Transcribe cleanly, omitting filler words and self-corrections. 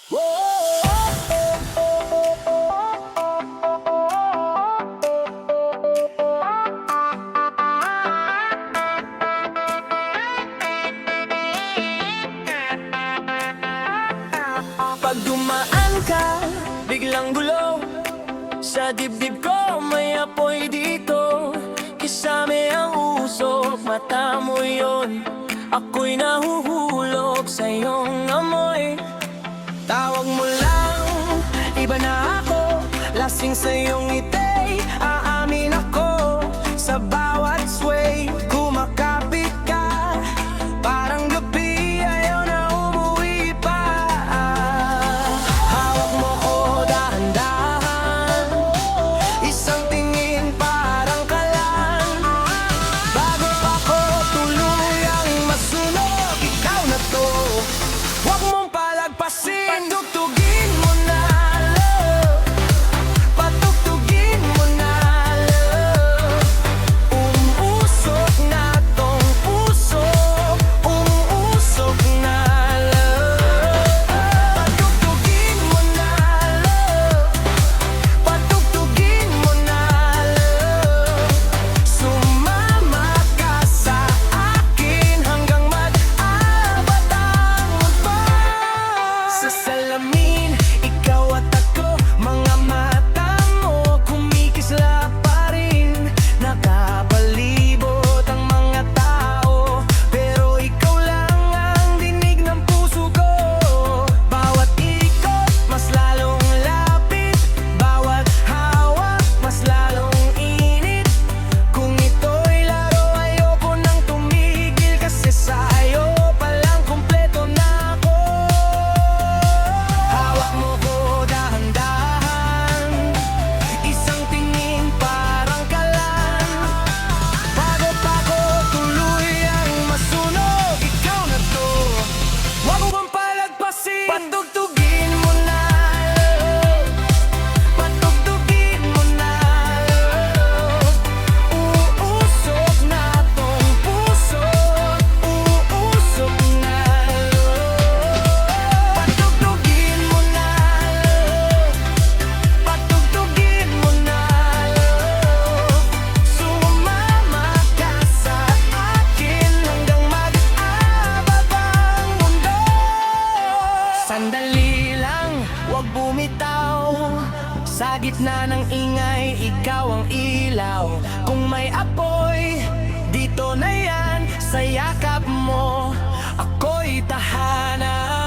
Pag dumaan ka, biglang gulo sa dibdib ko, may apoy dito. Kisame ang usok, mata mo yun. Ako'y nahuhulog sa iyong amoy. Tawag mo lang, iba na ako. Lasing sa iyong ngiti, aamin ako. Sa bawat sway, kumakapit ka. Parang gabi, ayaw na umuwi pa. Hawak mo ko dahan-dahan. Isang tingin parang kalan. Bago pa ko tuluyang masunog, ikaw na to. Huwag mong palagpasin. Patugtugin mo na, love. Patugtugin mo na, love. Umuusok na tong puso. Umuusok na, love. Patugtugin mo na, love. Patugtugin mo na, love. Sumama ka sa akin hanggang mag-abot ang mundo. Sa salamin, ikaw at ako, mga mata mo kumikisla pa rin. Nakapalibot ang mga tao, pero ikaw lang ang dinig ng puso ko. Bawat ikot, mas lalong lapit. Bawat hawak, mas lalong init. Kung ito'y laro, ayoko nang tumigil. Kasi sa'yo palang kumpleto na ako. Hawak mo ko dahan-dahan. Isang tingin parang kalan. Bago pa ko tuluyang masunog, ikaw na to. Huwag mo bang palagpasin. Patugtugin mo na, love. Patugtugin mo na, love. Uusok na tong puso. Uusok na, love. Patugtugin mo na, love. Patugtugin mo na, love. Sumama ka sa akin hanggang mag-abot ang mundo. Sandali lang, huwag bumitaw. Sa gitna ng ingay, ikaw ang ilaw. Kung may apoy, dito na yan. Sa yakap mo, ako'y tahanan.